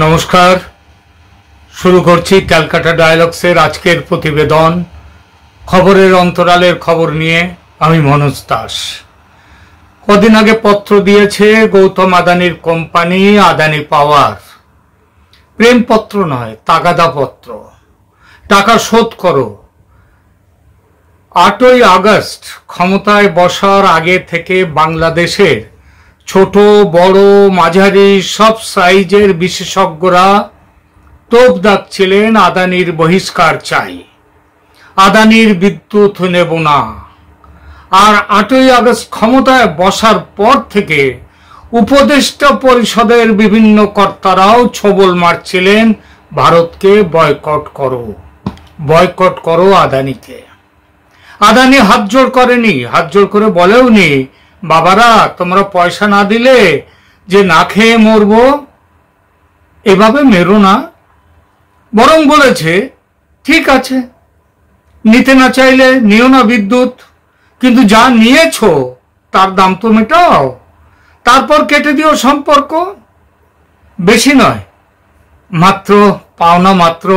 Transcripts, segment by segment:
নমস্কার, শুরু করছি ক্যালকাটা ডায়ালগসের আজকের প্রতিবেদন। খবরের অন্তরালের খবর নিয়ে আমি মনোজ দাস। কদিন আগে পত্র দিয়েছে গৌতম আদানির কোম্পানি আদানি পাওয়ার। প্রেমপত্র নয়, তাগাদা পত্র। টাকা শোধ করো। 8ই আগস্ট ক্ষমতায় বসার আগে থেকে বাংলাদেশের ছোট বড় মাঝারি সব সাইজের বিশেষজ্ঞরা তোপ দাগছিলেন আদানির বহিষ্কার চাই, আদানির বিদ্যুৎ নেব না। আর 8ই আগস্ট ক্ষমতায় বসার পর থেকে উপদেষ্টা পরিষদের বিভিন্ন কর্তারাও ছবল মারছিলেন ভারতকে বয়কট করো, বয়কট করো আদানিকে। আদানি হাত জোড় করেনি, হাত জোড় করে বলেওনি বাবারা তোমরা পয়সা না দিলে যে না খেয়ে মরবো, এভাবে মেরো না। বরং বলেছে ঠিক আছে, নিতে না চাইলে নিও না বিদ্যুৎ, কিন্তু যা নিয়েছো তার দাম তো মেটাও, তারপর কেটে দিও সম্পর্ক। বেশি নয়, মাত্র পাওনা মাত্র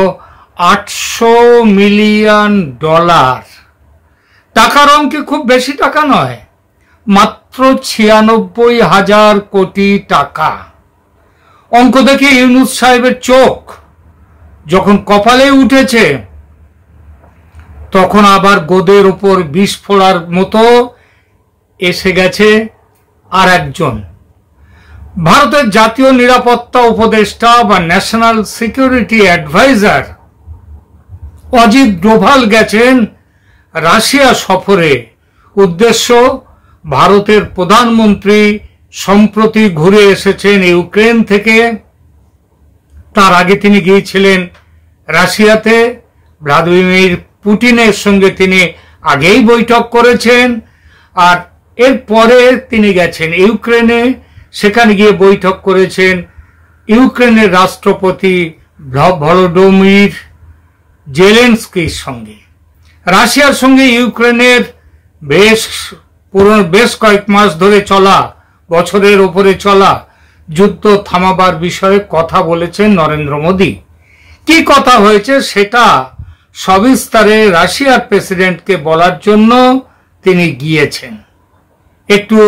$800 মিলিয়ন। টাকার অঙ্কে খুব বেশি টাকা নয়, মাত্র 96,000 কোটি টাকা। অঙ্ক দেখে ইউনূস সাহেবের চোখ যখন কপালে উঠেছে, তখন আবার গোদের উপর বিষ ফোড়ার মতো এসে গেছে আর একজন। ভারতের জাতীয় নিরাপত্তা উপদেষ্টা বা national security adviser Ajit Doval গেছেন রাশিয়া সফরে। উদ্দেশ্য, ভারতের প্রধানমন্ত্রী সম্প্রতি ঘুরে এসেছেন ইউক্রেন থেকে। তার আগে তিনি গিয়েছিলেন রাশিয়াতে, ভ্লাদিমির পুতিনের সঙ্গে তিনি আগেই বৈঠক করেছেন। আর এরপরে তিনি গেছেন ইউক্রেনে, সেখানে গিয়ে বৈঠক করেছেন ইউক্রেনের রাষ্ট্রপতি ভলোদিমির জেলেনস্কির সঙ্গে। রাশিয়ার সঙ্গে ইউক্রেনের বেশ কয়েক মাস ধরে চলা, বছরের উপরে চলা যুদ্ধ থামাবার বিষয়ে কথা বলেছেন নরেন্দ্র মোদী। কি কথা হয়েছে সেটা সবিস্তারে রাশিয়ার প্রেসিডেন্টকে বলার জন্য তিনি গিয়েছেন। একটু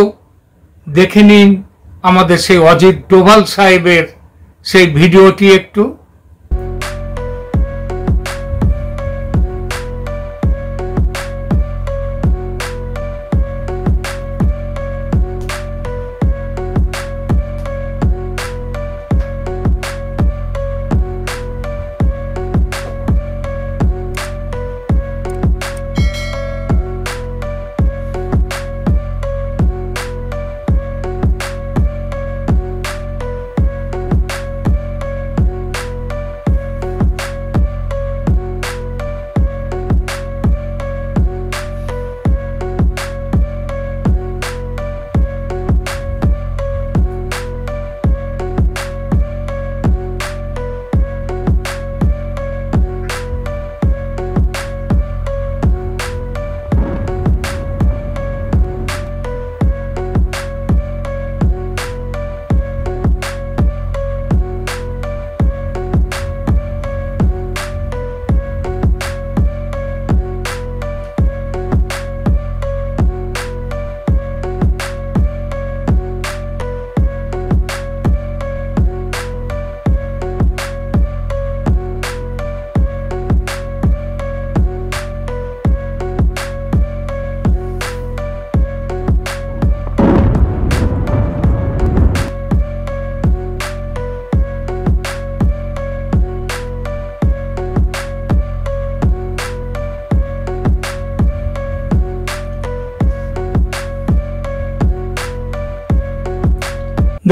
দেখে নিন আমাদের সেই অজিত ডোভাল সাহেবের সেই ভিডিওটি একটু।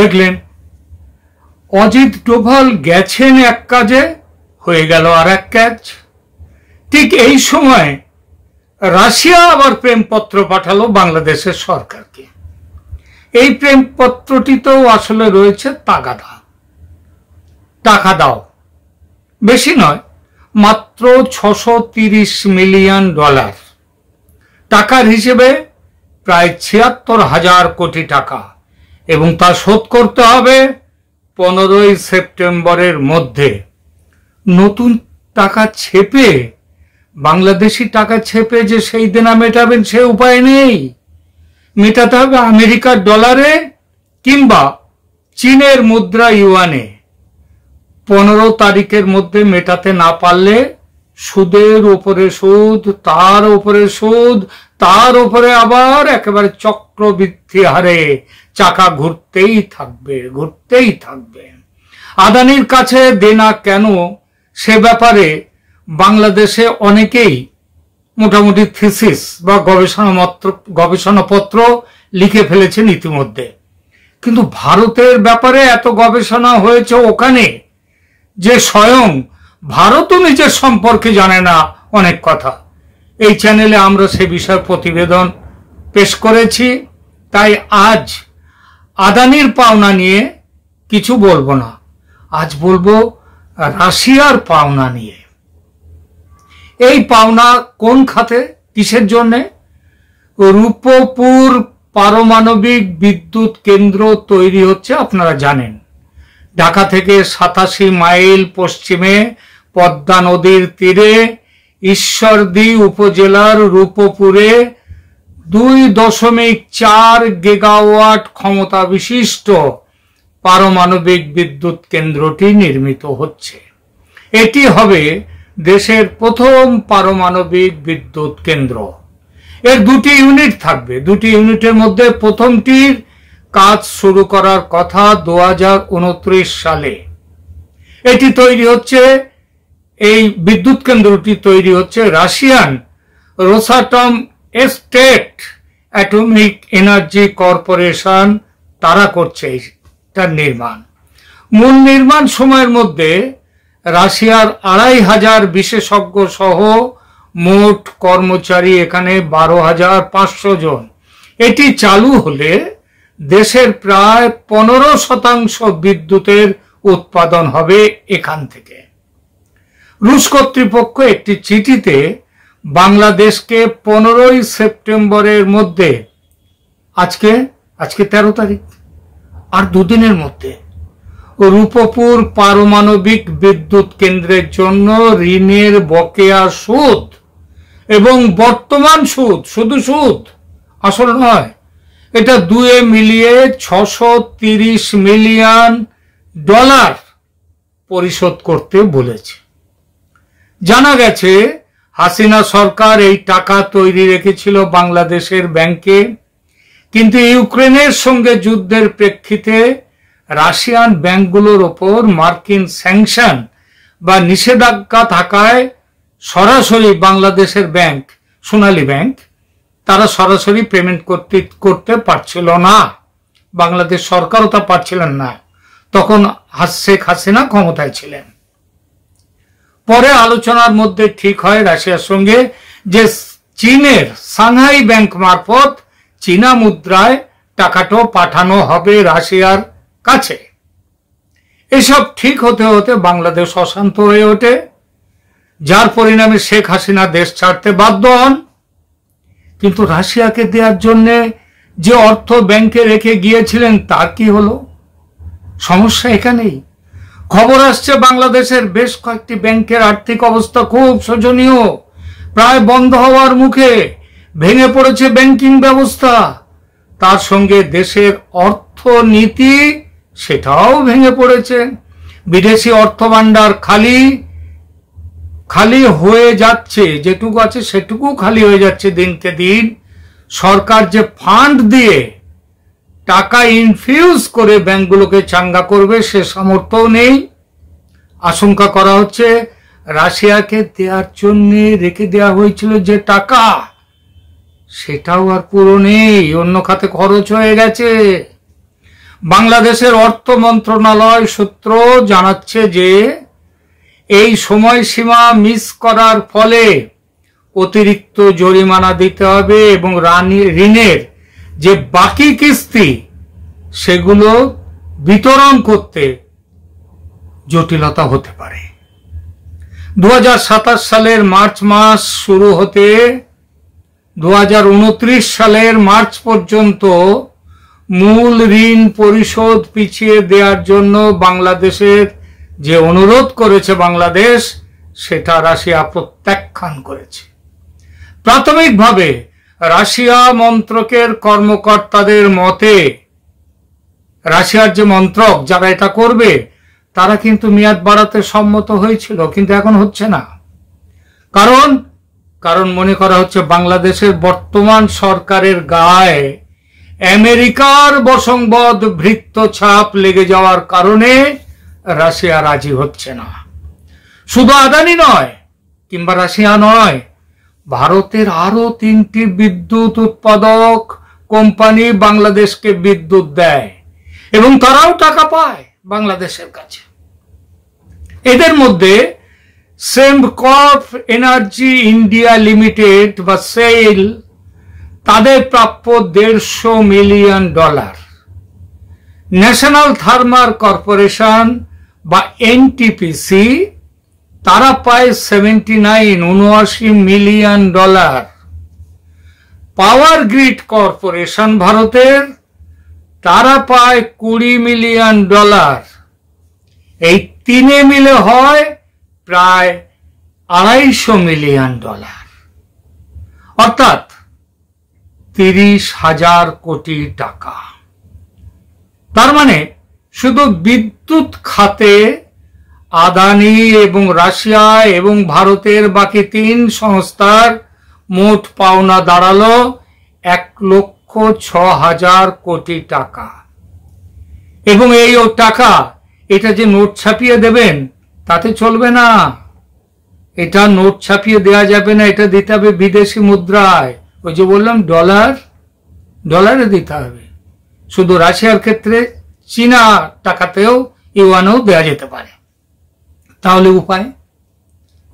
দেখলেন, অজিত ডোভাল গেছেন এক কাজে, হয়ে গেল আর এক কাজ। ঠিক এই সময় রাশিয়া আবার প্রেমপত্র পাঠালো বাংলাদেশের সরকারকে। এই প্রেমপত্রটিতেও আসলে রয়েছে তাগাদা, টাকা দাও। বেশি নয়, মাত্র $630 মিলিয়ন। টাকার হিসেবে প্রায় 76,000 কোটি টাকা, এবং তা শোধ করতে হবে 15ই সেপ্টেম্বরের মধ্যে নতুন টাকা ছেপে, বাংলাদেশি টাকা ছেপে যে সেই দেনা মেটাবেন সে উপায় নেই। মেটাতে হবে আমেরিকার ডলারে কিংবা চীনের মুদ্রা ইউয়ানে। 15 তারিখের মধ্যে মেটাতে না পারলে সুদের উপরে সুদ, তার উপরে সুদ, তার উপরে আবার একেবারে চক্রবৃদ্ধি হারে চাকা ঘুরতেই থাকবে। আদানির কাছে দেনা কেন, সে ব্যাপারে বাংলাদেশে অনেকেই মোটামুটি থিসিস বা গবেষণাপত্র লিখে ফেলেছেন ইতিমধ্যে। কিন্তু ভারতের ব্যাপারে এত গবেষণা হয়েছে ওখানে যে স্বয়ং ভারতও নিজের সম্পর্কে জানে না অনেক কথা। এই চ্যানেলে আমরা সে বিষয়ে প্রতিবেদন পেশ করেছি। তাই আজ আদানির পাওনা নিয়ে কিছু বলবো না, আজ বলবো রাশিয়ার পাওনা নিয়ে। এই পাওনা কোন খাতে, কিসের জন্যে? রূপপুর পারমাণবিক বিদ্যুৎ কেন্দ্র তৈরি হচ্ছে, আপনারা জানেন। ঢাকা থেকে 87 মাইল পশ্চিমে পদ্মা নদীর তীরে ঈশ্বরদী উপজেলার রূপপুরে 2.4 গিগাওয়াট ক্ষমতা বিশিষ্ট পারমাণবিক বিদ্যুৎ কেন্দ্রটি নির্মিত হচ্ছে। এটি হবে দেশের প্রথম পারমাণবিক বিদ্যুৎ কেন্দ্র। এর 2টি ইউনিট থাকবে। 2টি ইউনিটের মধ্যে প্রথমটির কাজ শুরু করার কথা 2029 সালে। এটি তৈরি হচ্ছে, এই বিদ্যুৎ কেন্দ্রটি তৈরি হচ্ছে Russian Rosatom state atomic energy corporation, তারা করছে এটার নির্মাণ। মূল নির্মাণ সময়ের মধ্যে রাশিয়ার 2500 বিশেষজ্ঞ সহ মোট কর্মচারী এখানে 12,500 জন। এটি চালু হলে দেশের প্রায় 15% বিদ্যুতের উৎপাদন হবে এখান থেকে। রুশ কর্তৃপক্ষ একটি চিঠিতে বাংলাদেশকে 15ই সেপ্টেম্বরের মধ্যে, আজকে 13 তারিখ, আর 2 দিনের মধ্যে রূপপুর পারমাণবিক বিদ্যুৎ কেন্দ্রের জন্য ঋণের বকেয়া সুদ এবং বর্তমান সুদ, শুধু সুদ, আসল নয়, এটা 2 মিলিয়ে $630 মিলিয়ন পরিশোধ করতে বলেছে। জানা গেছে হাসিনা সরকার এই টাকা তৈরি রেখেছিল বাংলাদেশের ব্যাংকে, কিন্তু ইউক্রেনের সঙ্গে যুদ্ধের প্রেক্ষিতে রাশিয়ান ব্যাংকগুলোর ওপর মার্কিন স্যাংশন বা নিষেধাজ্ঞা থাকায় সরাসরি বাংলাদেশের ব্যাংক, সোনালী ব্যাংক, তারা সরাসরি পেমেন্ট করতে পারছিল না। বাংলাদেশ সরকারও তা পারছিলেন না, তখন শেখ হাসিনা ক্ষমতায় ছিলেন। পরে আলোচনার মধ্যে ঠিক হয় রাশিয়ার সঙ্গে যে চীনের সাংহাই ব্যাংক মারফত চীনা মুদ্রায় টাকাটা পাঠানো হবে রাশিয়ার কাছে। এসব ঠিক হতে হতে বাংলাদেশ অশান্ত হয়ে ওঠে, যার পরিণামে শেখ হাসিনা দেশ ছাড়তে বাধ্য হন। কিন্তু রাশিয়াকে দেওয়ার জন্য যে অর্থ ব্যাংকে রেখে গিয়েছিলেন তার কি হলো? সমস্যা এখানেই। খবর আসছে বাংলাদেশের বেশ কয়েকটি ব্যাংকের আর্থিক অবস্থা খুব শোচনীয়, প্রায় বন্ধ হওয়ার মুখে, ভেঙে পড়েছে ব্যাংকিং ব্যবস্থা। তার সঙ্গে দেশের অর্থনীতি সেটাও ভেঙে পড়েছে। বিদেশি অর্থ ভান্ডার খালি হয়ে যাচ্ছে, যেটুকু আছে সেটুকু খালি হয়ে যাচ্ছে দিনকে দিন। সরকার যে ফান্ড দিয়ে টাকা ইনফিউজ করে ব্যাংকগুলোকে চাঙ্গা করবে সে সামর্থ্যও নেই। আশঙ্কা করা হচ্ছে রাশিয়াকে দেওয়ার জন্য রেখে দেওয়া হয়েছিল যে টাকা, সেটাও আর পুরো নেই, অন্য খাতে খরচ হয়ে গেছে। বাংলাদেশের অর্থ মন্ত্রণালয় সূত্র জানাচ্ছে যে এই সময়সীমা মিস করার ফলে অতিরিক্ত জরিমানা দিতে হবে এবং ঋণের যে বাকি কিস্তি সেগুলো বিতরণ করতে জটিলতা হতে পারে। 2027 সালের মার্চ মাস শুরু হতে 2029 সালের মার্চ পর্যন্ত মূল ঋণ পরিশোধ পিছিয়ে দেওয়ার জন্য বাংলাদেশের যে অনুরোধ করেছে বাংলাদেশ, সেটা রাশিয়া প্রত্যাখ্যান করেছে। প্রাথমিকভাবে রাশিয়া মন্ত্রকের কর্মকর্তাদের মতে, রাশিয়ার যে মন্ত্রক যারা এটা করবে তারা কিন্তু মেয়াদ বাড়াতে সম্মত হয়েছিল, কিন্তু এখন হচ্ছে না। কারণ মনে করা হচ্ছে বাংলাদেশের বর্তমান সরকারের গায়ে আমেরিকার বশংবদ ভৃত্য ছাপ লেগে যাওয়ার কারণে রাশিয়া রাজি হচ্ছে না। শুধু আদানি নয় কিংবা রাশিয়া নয়, ভারতের আরো 3টি বিদ্যুৎ উৎপাদক কোম্পানি বাংলাদেশকে বিদ্যুৎ দেয় এবং তারাও টাকা পায় বাংলাদেশের কাছে। এদের মধ্যে সেমকর্প এনার্জি ইন্ডিয়া লিমিটেড বা সেল, তাদের প্রাপ্য $150 মিলিয়ন। ন্যাশনাল থার্মাল কর্পোরেশন বা এনটিপিসি, তারা পায় $79 মিলিয়ন। পাওয়ার গ্রিড কর্পোরেশন ভারতের, তারা পায় $20 মিলিয়ন। এই তিনে মিলে হয় প্রায় $250 মিলিয়ন, অর্থাৎ 30,000 কোটি টাকা। তার মানে শুধু বিদ্যুৎ খাতে আদানি এবং রাশিয়া এবং ভারতের বাকি 3 সংস্থার মোট পাওনা দাঁড়ালো 1,06,000 কোটি টাকা। এবং এই টাকা, এটা যে নোট ছাপিয়ে দেবেন তাতে চলবে না। এটা নোট ছাপিয়ে দেয়া যাবে না, এটা দিতে হবে বিদেশি মুদ্রায়। ওই যে বললাম ডলারে দিতে হবে। শুধু রাশিয়ার ক্ষেত্রে চীনা টাকাতেও, ইউয়ানেও দেয়া যেতে পারে। তাহলে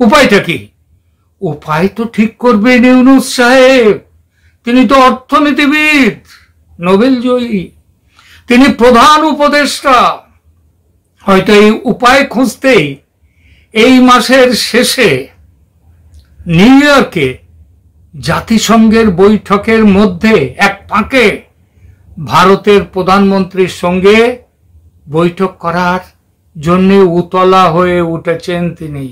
উপায়টা কি? উপায় তো ঠিক করবেন ইউনূস সাহেব। তিনি তো অর্থনীতিবিদ, নোবেল জয়ী, তিনি প্রধান উপদেষ্টা। হয়তো এই উপায় খুঁজতেই এই মাসের শেষে নিউ ইয়র্কে জাতিসংঘের বৈঠকের মধ্যে এক ফাঁকে ভারতের প্রধানমন্ত্রীর সঙ্গে বৈঠক করার জন্য উতলা হয়ে উঠেছেন তিনি।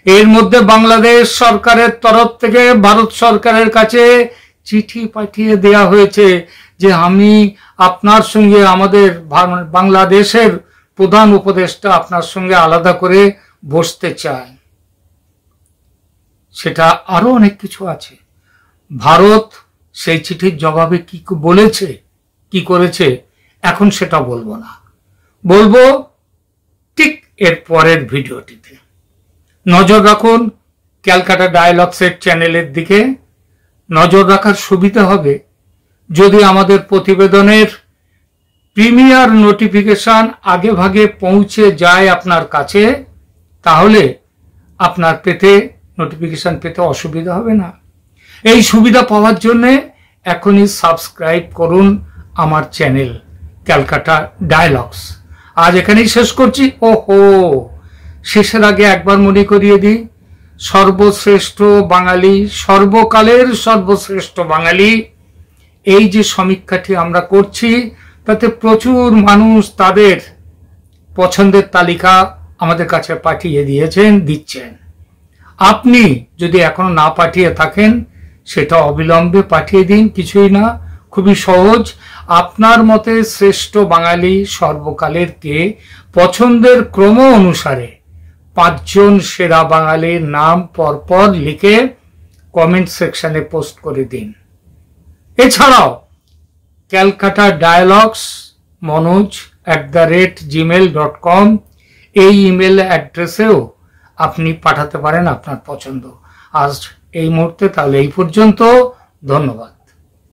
এর মধ্যে বাংলাদেশ সরকারের তরফ থেকে ভারত সরকারের কাছে চিঠি পাঠিয়ে দেয়া হয়েছে যে আমি আপনার সঙ্গে, আমাদের বাংলাদেশের প্রধান উপদেষ্টা আপনার সঙ্গে আলাদা করে বসতে চায়। সেটা আরো অনেক কিছু আছে। ভারত সেই চিঠির জবাবে কি বলেছে, কি করেছে, এখন সেটা বলবো না, বলবো ঠিক এর পরের ভিডিওটিতে। নজর রাখুন ক্যালকাটা ডায়ালগসের চ্যানেলের দিকে। নজর রাখার সুবিধা হবে যদি আমাদের প্রতিবেদনের প্রিমিয়ার নোটিফিকেশন আগে ভাগে পৌঁছে যায় আপনার কাছে, তাহলে আপনার নোটিফিকেশন পেতে অসুবিধা হবে না। এই সুবিধা পাওয়ার জন্য এখনই সাবস্ক্রাইব করুন আমার চ্যানেল ক্যালকাটা ডায়ালগস। আজ এখানেই শেষ করছি। শেষের আগে একবার মনে করিয়ে দিই, সর্বশ্রেষ্ঠ বাঙালি, সর্বকালের সর্বশ্রেষ্ঠ বাঙালি, এই যে সমীক্ষাটি আমরা করছি তাতে প্রচুর মানুষ তাদের পছন্দের তালিকা আমাদের কাছে পাঠিয়ে দিচ্ছেন। আপনি যদি এখনো না পাঠিয়ে থাকেন সেটা অবিলম্বে পাঠিয়ে দিন। কিছুই না, খুবই সহজ। আপনার মতে শ্রেষ্ঠ বাঙালি সর্বকালের কে, পছন্দের ক্রম অনুসারে 5 জন সেরা বাঙালির নাম পরপর লিখে কমেন্ট সেকশনে পোস্ট করে দিন। এছাড়াও ক্যালকাটা ডায়ালগস manoj@gmail.com এই ইমেল অ্যাড্রেসেও আপনি পাঠাতে পারেন আপনার পছন্দ। আজ এই মুহূর্তে তাহলে এই পর্যন্ত। ধন্যবাদ।